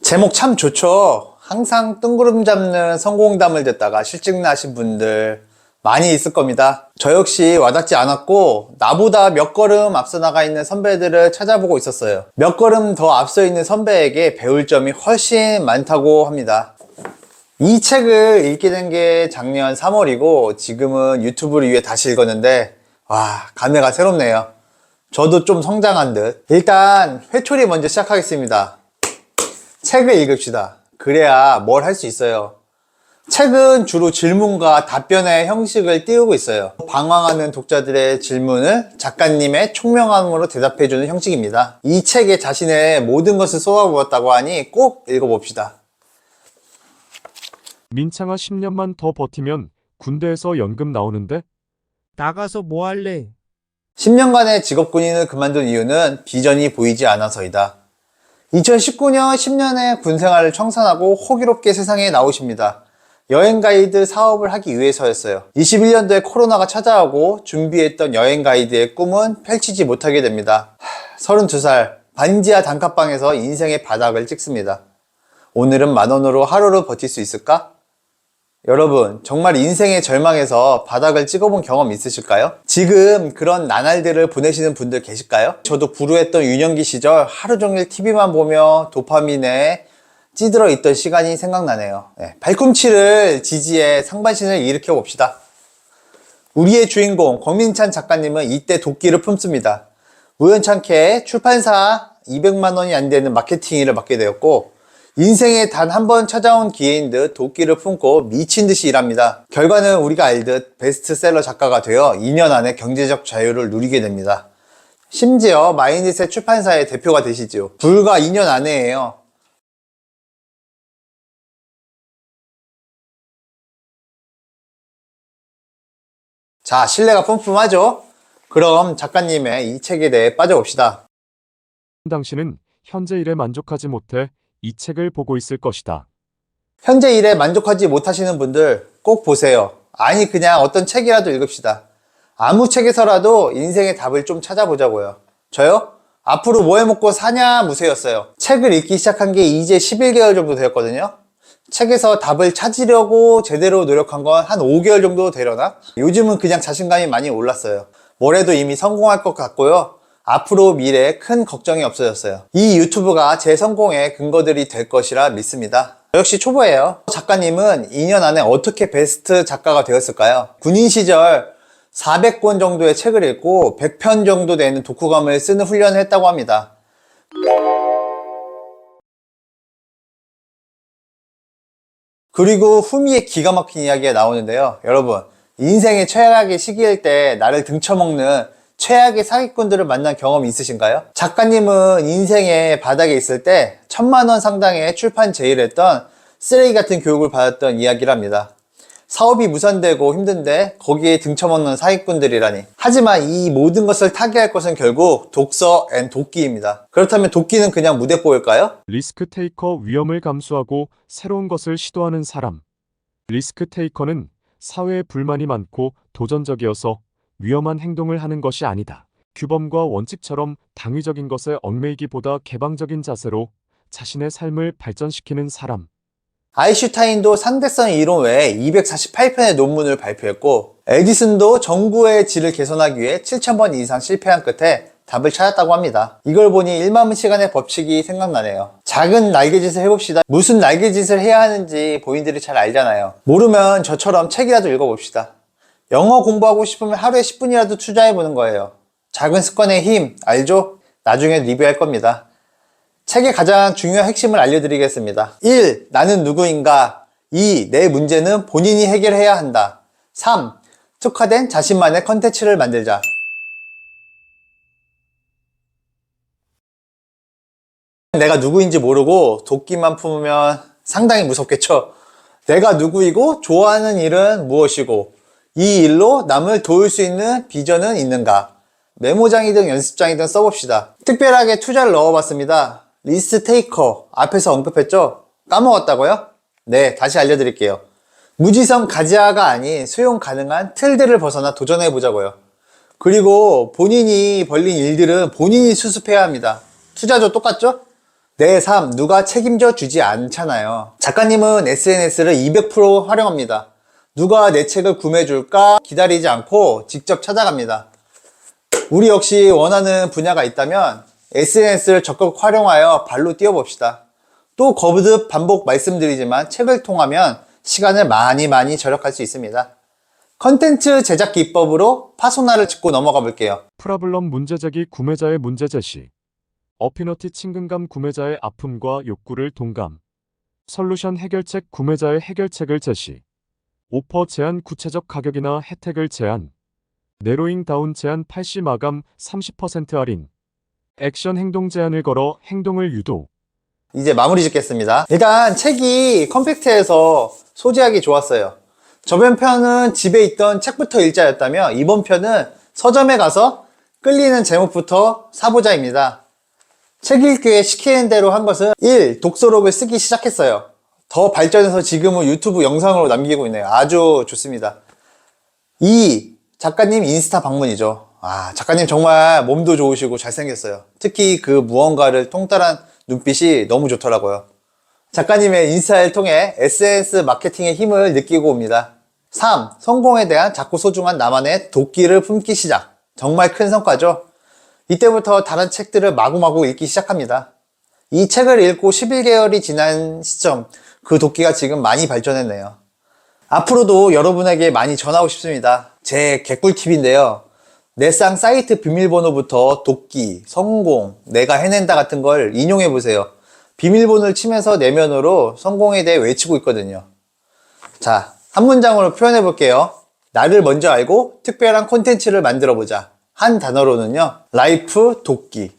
제목 참 좋죠. 항상 뜬구름 잡는 성공담을 듣다가 실증 나신 분들 많이 있을 겁니다. 저 역시 와닿지 않았고 나보다 몇 걸음 앞서 나가 있는 선배들을 찾아보고 있었어요. 몇 걸음 더 앞서 있는 선배에게 배울 점이 훨씬 많다고 합니다. 이 책을 읽게 된 게 작년 3월이고 지금은 유튜브를 위해 다시 읽었는데 와, 감회가 새롭네요. 저도 좀 성장한 듯. 일단 회초리 먼저 시작하겠습니다. 책을 읽읍시다. 그래야 뭘 할 수 있어요. 책은 주로 질문과 답변의 형식을 띄우고 있어요. 방황하는 독자들의 질문을 작가님의 총명함으로 대답해주는 형식입니다. 이 책에 자신의 모든 것을 쏟아부었다고 하니 꼭 읽어봅시다. 민창아 10년만 더 버티면 군대에서 연금 나오는데? 나가서 뭐 할래? 10년간의 직업군인을 그만둔 이유는 비전이 보이지 않아서이다. 2019년 10년의 군생활을 청산하고 호기롭게 세상에 나오십니다. 여행 가이드 사업을 하기 위해서였어요. 21년도에 코로나가 찾아오고 준비했던 여행 가이드의 꿈은 펼치지 못하게 됩니다. 32살 반지하 단칸방에서 인생의 바닥을 찍습니다. 오늘은 10,000원으로 하루를 버틸 수 있을까? 여러분, 정말 인생의 절망에서 바닥을 찍어본 경험 있으실까요? 지금 그런 나날들을 보내시는 분들 계실까요? 저도 불우했던 유년기 시절 하루 종일 TV만 보며 도파민에 찌들어 있던 시간이 생각나네요. 발꿈치를 지지해 상반신을 일으켜 봅시다. 우리의 주인공 권민찬 작가님은 이때 도끼를 품습니다. 우연찮게 출판사 200만 원이 안 되는 마케팅 일을 맡게 되었고 인생에 단 한 번 찾아온 기회인 듯 도끼를 품고 미친 듯이 일합니다. 결과는 우리가 알듯 베스트셀러 작가가 되어 2년 안에 경제적 자유를 누리게 됩니다. 심지어 마이닛의 출판사의 대표가 되시죠. 불과 2년 안에예요. 자, 신뢰가 뿜뿜하죠? 그럼 작가님의 이 책에 대해 빠져봅시다. 당신은 현재 일에 만족하지 못해 이 책을 보고 있을 것이다. 현재 일에 만족하지 못하시는 분들 꼭 보세요. 아니 그냥 어떤 책이라도 읽읍시다. 아무 책에서라도 인생의 답을 좀 찾아보자고요. 저요? 앞으로 뭐 해먹고 사냐 무쇠였어요. 책을 읽기 시작한 게 이제 11개월 정도 되었거든요. 책에서 답을 찾으려고 제대로 노력한 건 한 5개월 정도 되려나? 요즘은 그냥 자신감이 많이 올랐어요. 뭘 해도 이미 성공할 것 같고요. 앞으로 미래에 큰 걱정이 없어졌어요. 이 유튜브가 제 성공의 근거들이 될 것이라 믿습니다. 저 역시 초보예요. 작가님은 2년 안에 어떻게 베스트 작가가 되었을까요? 군인 시절 400권 정도의 책을 읽고 100편 정도 되는 독후감을 쓰는 훈련을 했다고 합니다. 그리고 후미의 기가 막힌 이야기가 나오는데요. 여러분, 인생의 최악의 시기일 때 나를 등쳐먹는 최악의 사기꾼들을 만난 경험이 있으신가요? 작가님은 인생의 바닥에 있을 때 1,000만 원 상당의 출판 제의를 했던 쓰레기 같은 교육을 받았던 이야기랍니다. 사업이 무산되고 힘든데 거기에 등쳐먹는 사기꾼들이라니. 하지만 이 모든 것을 타개할 것은 결국 독서 앤 도끼입니다. 그렇다면 도끼는 그냥 무대뽀일까요? 리스크 테이커 위험을 감수하고 새로운 것을 시도하는 사람. 리스크 테이커는 사회에 불만이 많고 도전적이어서 위험한 행동을 하는 것이 아니다. 규범과 원칙처럼 당위적인 것에 얽매이기보다 개방적인 자세로 자신의 삶을 발전시키는 사람. 아인슈타인도 상대성 이론 외에 248편의 논문을 발표했고 에디슨도 전구의 질을 개선하기 위해 7,000번 이상 실패한 끝에 답을 찾았다고 합니다. 이걸 보니 1만 시간의 법칙이 생각나네요. 작은 날개짓을 해봅시다. 무슨 날개짓을 해야 하는지 본인들이 잘 알잖아요. 모르면 저처럼 책이라도 읽어봅시다. 영어 공부하고 싶으면 하루에 10분이라도 투자해보는 거예요. 작은 습관의 힘 알죠? 나중에 리뷰할 겁니다. 책의 가장 중요한 핵심을 알려드리겠습니다. 1. 나는 누구인가? 2. 내 문제는 본인이 해결해야 한다. 3. 특화된 자신만의 컨텐츠를 만들자. 내가 누구인지 모르고 도끼만 품으면 상당히 무섭겠죠? 내가 누구이고 좋아하는 일은 무엇이고 이 일로 남을 도울 수 있는 비전은 있는가? 메모장이든 연습장이든 써봅시다. 특별하게 투자를 넣어봤습니다. 리스크 테이커 앞에서 언급했죠? 까먹었다고요? 네, 다시 알려드릴게요. 무지성 가지아가 아닌 수용 가능한 틀들을 벗어나 도전해보자고요. 그리고 본인이 벌린 일들은 본인이 수습해야 합니다. 투자도 똑같죠? 내 삶 누가 책임져 주지 않잖아요. 작가님은 SNS를 200% 활용합니다. 누가 내 책을 구매해 줄까 기다리지 않고 직접 찾아갑니다. 우리 역시 원하는 분야가 있다면 SNS를 적극 활용하여 발로 뛰어봅시다. 또 거듭 반복 말씀드리지만 책을 통하면 시간을 많이 절약할 수 있습니다. 컨텐츠 제작 기법으로 파소나를 짚고 넘어가 볼게요. 프라블럼 문제제기 구매자의 문제제시. 어피너티 친근감 구매자의 아픔과 욕구를 동감. 솔루션 해결책 구매자의 해결책을 제시. 오퍼 제한 구체적 가격이나 혜택을 제한. 내로잉 다운 제한 80 마감 30% 할인. 액션 행동 제한을 걸어 행동을 유도. 이제 마무리 짓겠습니다. 일단 책이 컴팩트해서 소지하기 좋았어요. 저번 편은 집에 있던 책부터 읽자였다며 이번 편은 서점에 가서 끌리는 제목부터 사보자입니다. 책 읽기에 시키는 대로 한 것은 1. 독서록을 쓰기 시작했어요. 더 발전해서 지금은 유튜브 영상으로 남기고 있네요. 아주 좋습니다. 2. 작가님 인스타 방문이죠. 작가님 정말 몸도 좋으시고 잘생겼어요. 특히 그 무언가를 통달한 눈빛이 너무 좋더라고요. 작가님의 인스타를 통해 SNS 마케팅의 힘을 느끼고 옵니다. 3. 성공에 대한 작고 소중한 나만의 도끼를 품기 시작. 정말 큰 성과죠. 이때부터 다른 책들을 마구마구 읽기 시작합니다. 이 책을 읽고 11개월이 지난 시점, 그 도끼가 지금 많이 발전했네요. 앞으로도 여러분에게 많이 전하고 싶습니다. 제 개꿀팁인데요. 내상 사이트 비밀번호부터 도끼, 성공, 내가 해낸다 같은 걸 인용해보세요. 비밀번호를 치면서 내면으로 성공에 대해 외치고 있거든요. 자, 한 문장으로 표현해볼게요. 나를 먼저 알고 특별한 콘텐츠를 만들어보자. 한 단어로는요. 라이프 도끼.